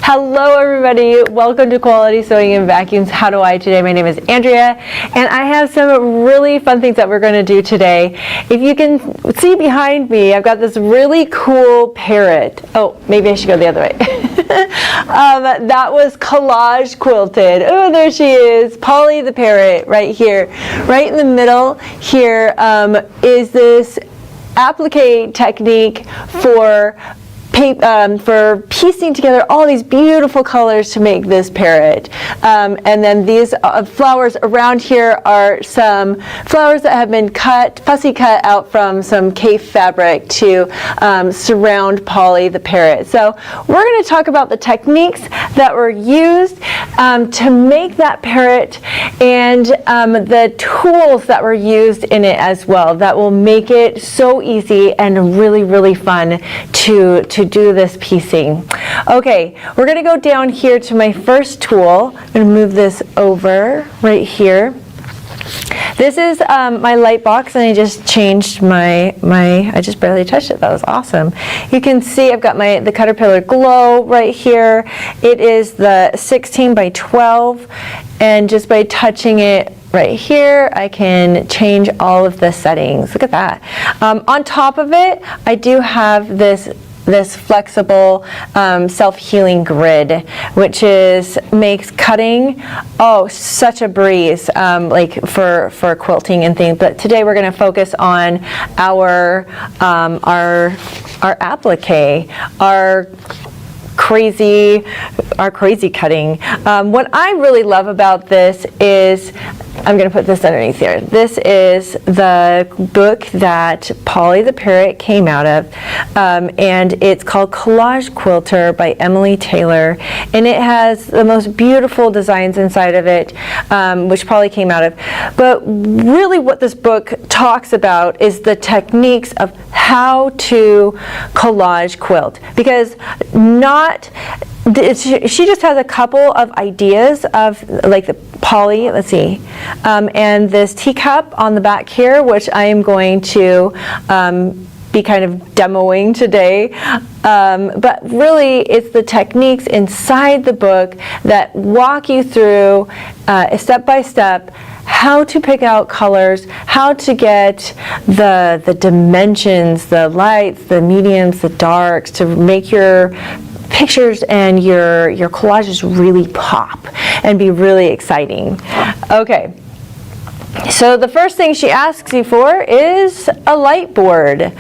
Hello everybody, welcome to Quality Sewing and Vacuums. How do I today? My name is Andrea and I have some really fun things that we're going to do today. If you can see behind me, I've got this really cool parrot. Oh, maybe I should go the other way. That was Collage Quilted. Oh, there she is, Polly the parrot right here. Right in the middle here is this applique technique for piecing together all these beautiful colors to make this parrot. And then these flowers around here are some flowers that have been fussy cut out from some cafe fabric to surround Polly the parrot. So we're going to talk about the techniques that were used to make that parrot and the tools that were used in it as well that will make it so easy and really, really fun to do this piecing. Okay, we're going to go down here to my first tool. I'm going to move this over right here. This is my light box, and I just changed I just barely touched it. That was awesome. You can see I've got the Caterpillar Glow right here. It is the 16 by 12, and just by touching it right here, I can change all of the settings. Look at that. On top of it, I do have this flexible self-healing grid, which makes cutting such a breeze, like for quilting and things. But today we're going to focus on our applique, our crazy cutting. What I really love about this is, I'm going to put this underneath here. This is the book that Polly the Parrot came out of, and it's called Collage Quilter by Emily Taylor, and it has the most beautiful designs inside of it, which Polly came out of. But really what this book talks about is the techniques of how to collage quilt, because she just has a couple of ideas of like the Polly, let's see, and this teacup on the back here, which I am going to be kind of demoing today. But really it's the techniques inside the book that walk you through step by step how to pick out colors, how to get the dimensions, the lights, the mediums, the darks, to make your pictures and your collages really pop and be really exciting. Okay, so the first thing she asks you for is a light board.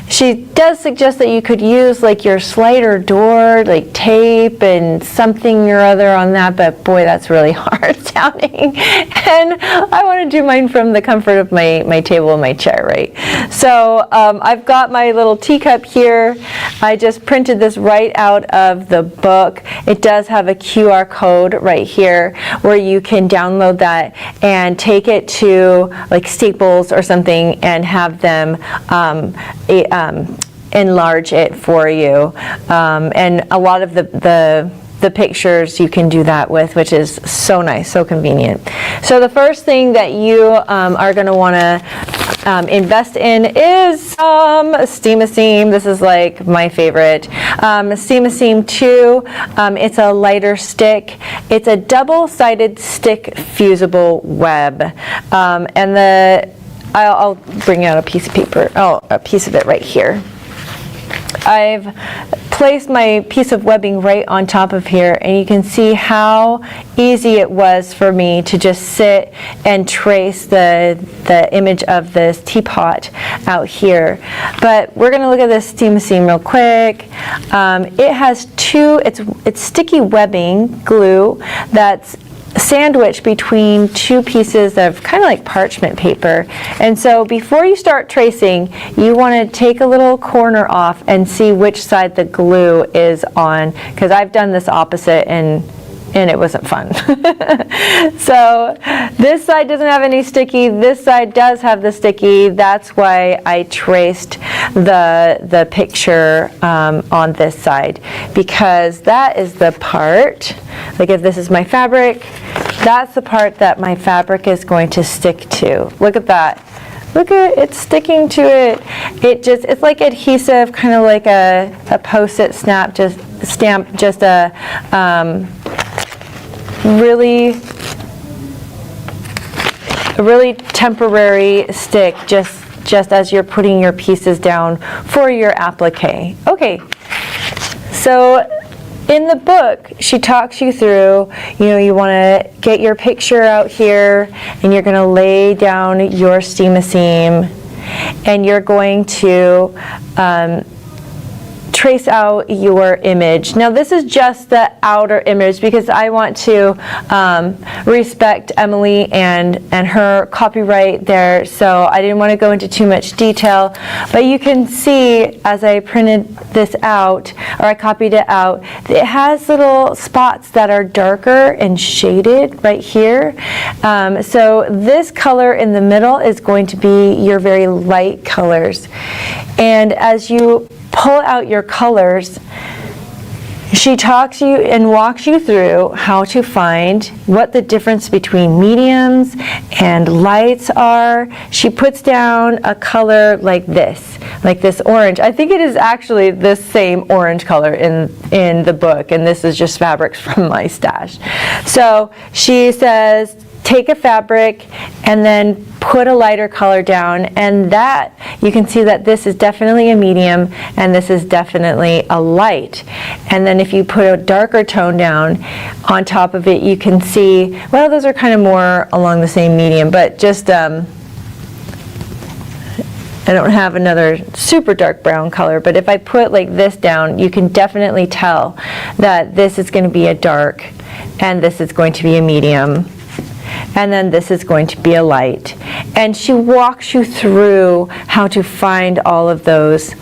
She does suggest that you could use like your slider door, like tape and something or other on that, but boy, that's really hard sounding. And I want to do mine from the comfort of my table and my chair, right? So I've got my little teacup here. I just printed this right out of the book. It does have a QR code right here where you can download that and take it to like Staples or something and have them enlarge it for you. And a lot of the pictures you can do that with, which is so nice, so convenient. So the first thing that you are going to want to invest in is Steam-A-Seam. This is like my favorite. Steam-A-Seam 2. It's a lighter stick. It's a double-sided stick fusible web. And I'll bring out a piece of paper. Oh, a piece of it right here. I've placed my piece of webbing right on top of here, and you can see how easy it was for me to just sit and trace the image of this teapot out here. But we're going to look at this Steam-A-Seam real quick. It has it's sticky webbing glue that's sandwiched between two pieces of kind of like parchment paper. And so before you start tracing, you want to take a little corner off and see which side the glue is on, because I've done this opposite and it wasn't fun. So this side doesn't have any sticky, this side does have the sticky. That's why I traced the picture on this side, because that is the part, like if this is my fabric, that's the part that my fabric is going to stick to. Look at that. Look at it's sticking to it. It's like adhesive, kind of like a Post-it stamp, just a really temporary stick, just as you're putting your pieces down for your applique. Okay, so in the book, she talks you through, you want to get your picture out here, and you're going to lay down your steam-a-seam, and you're going to trace out your image. Now this is just the outer image because I want to respect Emily and her copyright there, so I didn't want to go into too much detail, but you can see as I printed this out, or I copied it out, it has little spots that are darker and shaded right here. So this color in the middle is going to be your very light colors, and as you pull out your colors, she talks you and walks you through how to find what the difference between mediums and lights are. She puts down a color like this orange. I think it is actually this same orange color in the book, and this is just fabrics from my stash. So she says, take a fabric and then put a lighter color down, and that you can see that this is definitely a medium and this is definitely a light. And then if you put a darker tone down on top of it, you can see, well, those are kind of more along the same medium, but just I don't have another super dark brown color, but if I put like this down, you can definitely tell that this is going to be a dark and this is going to be a medium, and then this is going to be a light. And she walks you through how to find all of those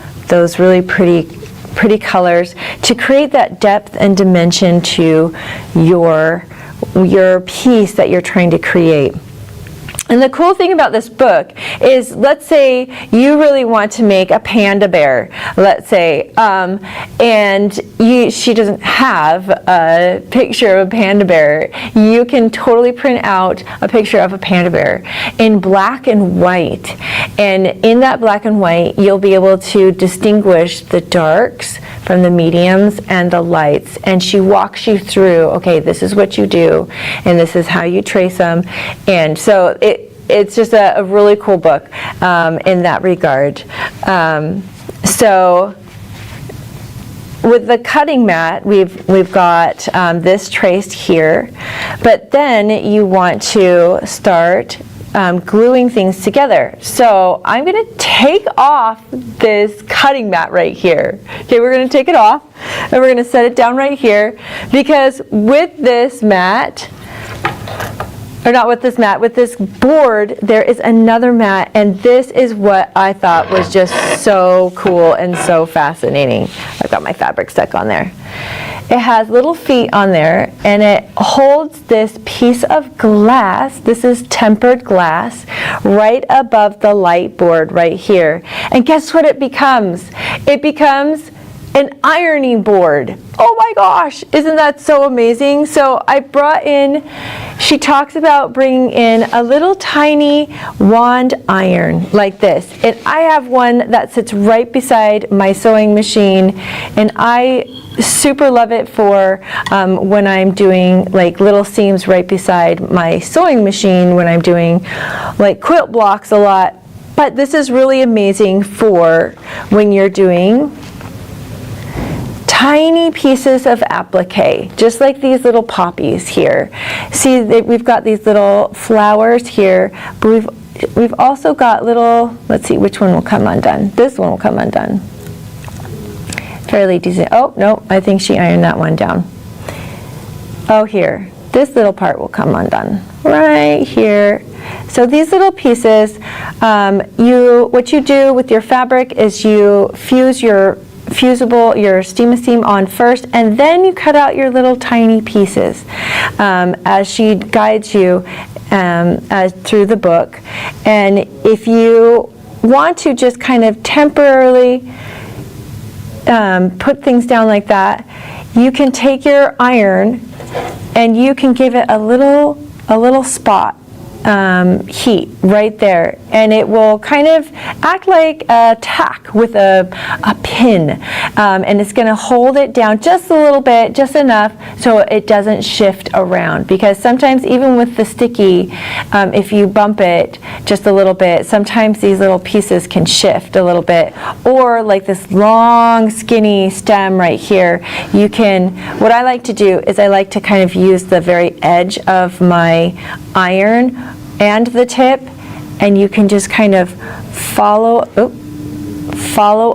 really pretty colors to create that depth and dimension to your piece that you're trying to create. And the cool thing about this book is, let's say you really want to make a panda bear, let's say, and she doesn't have a picture of a panda bear. You can totally print out a picture of a panda bear in black and white. And in that black and white, you'll be able to distinguish the darks from the mediums and the lights. And she walks you through, okay, this is what you do, and this is how you trace them. And so it's just a really cool book in that regard. So with the cutting mat, we've got this traced here, but then you want to start gluing things together. So I'm going to take off this cutting mat right here. Okay, we're going to take it off and we're going to set it down right here, because with this mat, or not with this mat, with this board, there is another mat, and this is what I thought was just so cool and so fascinating. I've got my fabric stuck on there. It has little feet on there, and it holds this piece of glass, this is tempered glass, right above the light board right here. And guess what it becomes? It becomes an ironing board. Oh my gosh, isn't that so amazing? So I brought in, she talks about bringing in a little tiny wand iron like this. And I have one that sits right beside my sewing machine, and I super love it for when I'm doing like little seams right beside my sewing machine, when I'm doing like quilt blocks a lot. But this is really amazing for when you're doing tiny pieces of applique, just like these little poppies here. See, we've got these little flowers here, but we've also got little, let's see, which one will come undone? This one will come undone. Fairly decent. Oh, no, I think she ironed that one down. Oh, here. This little part will come undone. Right here. So these little pieces, what you do with your fabric is you fuse your steam-a-seam on first, and then you cut out your little tiny pieces as she guides you through the book. And if you want to just kind of temporarily put things down like that, you can take your iron and you can give it a little spot heat right there, and it will kind of act like a tack with a pin, and it's going to hold it down just a little bit, just enough so it doesn't shift around, because sometimes even with the sticky, if you bump it just a little bit, sometimes these little pieces can shift a little bit. Or like this long skinny stem right here, you can, what I like to do is I like to kind of use the very edge of my iron and the tip, and you can just kind of follow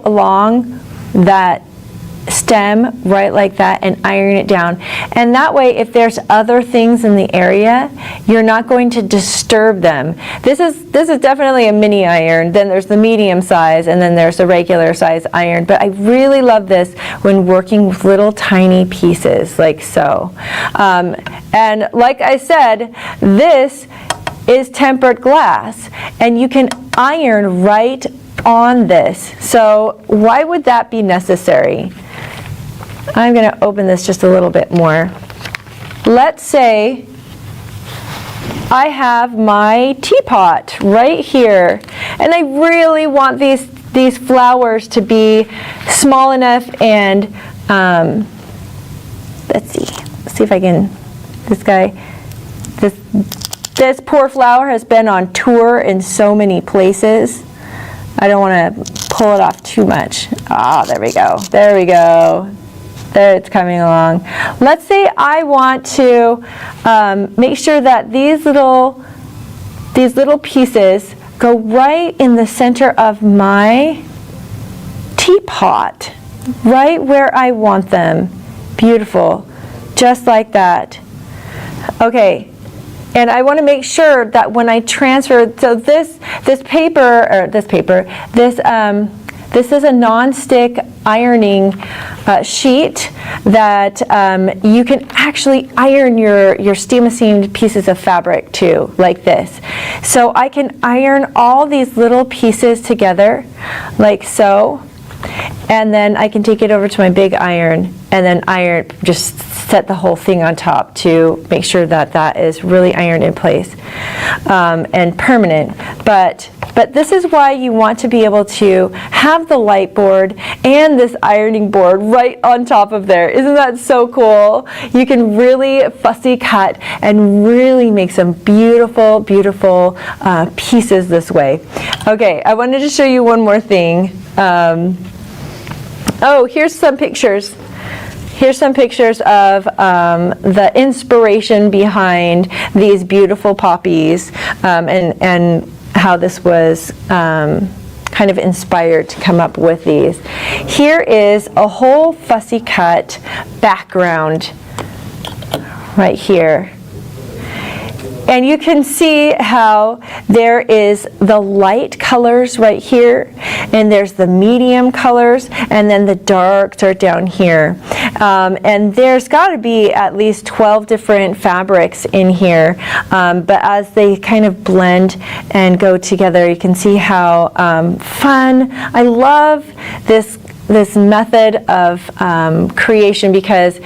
along that stem right like that and iron it down. And that way, if there's other things in the area, you're not going to disturb them. This is definitely a mini iron. Then there's the medium size, and then there's the regular size iron. But I really love this when working with little tiny pieces like so. And like I said, this is tempered glass, and you can iron right on this. So why would that be necessary? I'm going to open this just a little bit more. Let's say I have my teapot right here, and I really want these flowers to be small enough, and let's see if I can, this poor flower has been on tour in so many places. I don't want to pull it off too much. Ah, there we go. There we go. There, it's coming along. Let's say I want to make sure that these little pieces go right in the center of my teapot, right where I want them. Beautiful. Just like that. Okay. And I want to make sure that when I transfer, so this is a non-stick ironing sheet that you can actually iron your steam machined pieces of fabric too, like this. So I can iron all these little pieces together, like so, and then I can take it over to my big iron and then just set the whole thing on top to make sure that that is really ironed in place and permanent. But this is why you want to be able to have the light board and this ironing board right on top of there. Isn't that so cool? You can really fussy cut and really make some beautiful, beautiful pieces this way. Okay, I wanted to show you one more thing. Oh, here's some pictures. Here's some pictures of the inspiration behind these beautiful poppies and how this was kind of inspired to come up with these. Here is a whole fussy cut background right here. And you can see how there is the light colors right here, and there's the medium colors, and then the darks are down here. And there's got to be at least 12 different fabrics in here, but as they kind of blend and go together, you can see how fun. I love this method of creation because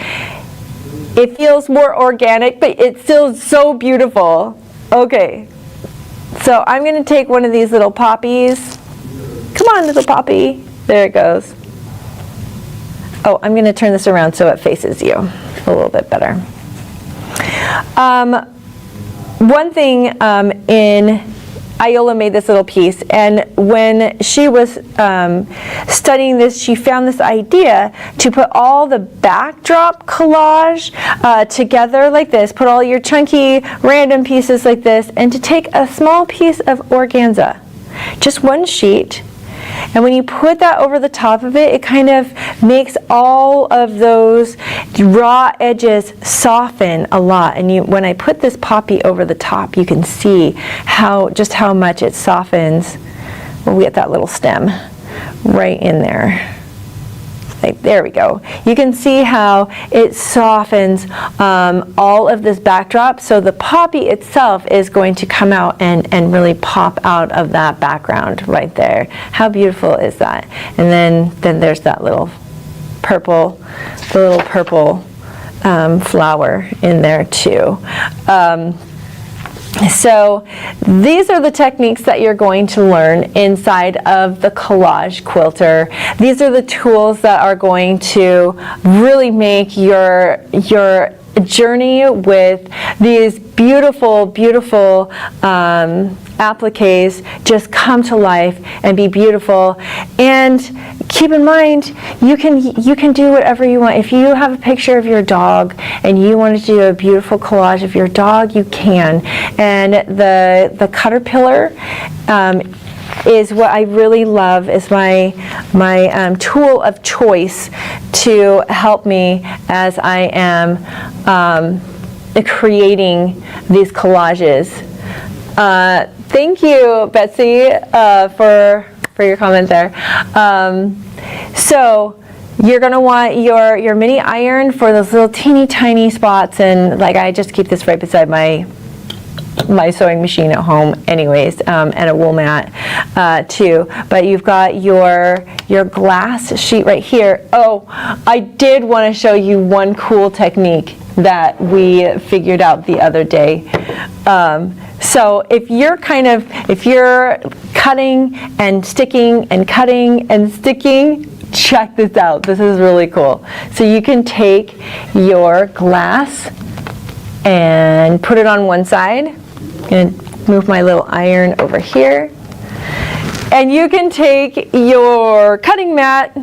it feels more organic, but it's still so beautiful. Okay, so I'm going to take one of these little poppies. Come on, little poppy. There it goes. Oh, I'm going to turn this around so it faces you a little bit better. One thing Iola made this little piece, and when she was studying this, she found this idea to put all the backdrop collage together like this, put all your chunky random pieces like this, and to take a small piece of organza, just one sheet, and when you put that over the top of it, it kind of makes all of those raw edges soften a lot. And when I put this poppy over the top, you can see just how much it softens. We'll get that little stem right in there. There we go. You can see how it softens all of this backdrop. So the poppy itself is going to come out and really pop out of that background right there. How beautiful is that? And then there's that little purple flower in there too. So these are the techniques that you're going to learn inside of the Collage Quilter. These are the tools that are going to really make your journey with these beautiful, beautiful appliques just come to life and be beautiful. And keep in mind, you can do whatever you want. If you have a picture of your dog and you want to do a beautiful collage of your dog, you can. And the caterpillar is what I really love, is my tool of choice to help me as I am creating these collages. Thank you, Betsy, for your comment there. So you're going to want your mini iron for those little teeny tiny spots, and like I just keep this right beside my sewing machine at home anyways, and a wool mat too. But you've got your glass sheet right here. Oh, I did want to show you one cool technique that we figured out the other day. So if you're cutting and sticking and cutting and sticking, check this out. This is really cool. So you can take your glass and put it on one side. I'm going to move my little iron over here. And you can take your cutting mat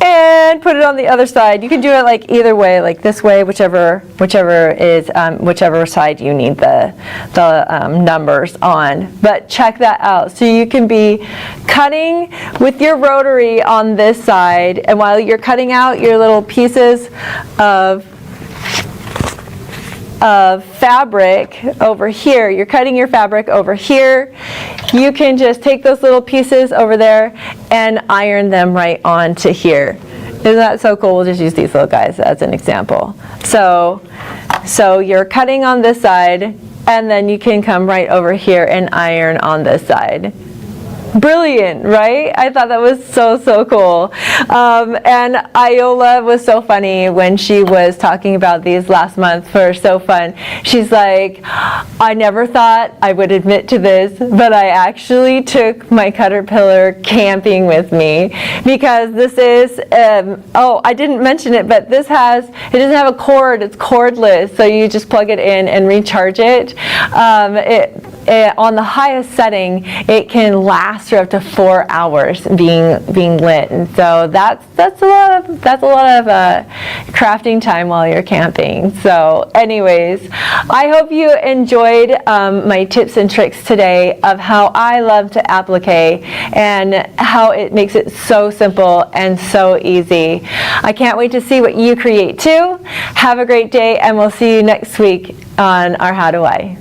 and put it on the other side. You can do it like either way, like this way, whichever side you need the numbers on. But check that out. So you can be cutting with your rotary on this side, and while you're cutting out your little pieces of fabric over here, you're cutting your fabric over here, you can just take those little pieces over there and iron them right onto here. Isn't that so cool? We'll just use these little guys as an example. So you're cutting on this side, and then you can come right over here and iron on this side. Brilliant, right? I thought that was so cool. And Iola was so funny when she was talking about these last month for So Fun. She's like, I never thought I would admit to this, but I actually took my caterpillar camping with me, because this is, oh, I didn't mention it, but it doesn't have a cord, it's cordless, so you just plug it in and recharge it. On the highest setting, it can last for up to 4 hours being lit, and so that's a lot of crafting time while you're camping. So, anyways, I hope you enjoyed my tips and tricks today of how I love to applique and how it makes it so simple and so easy. I can't wait to see what you create too. Have a great day, and we'll see you next week on our How Do I.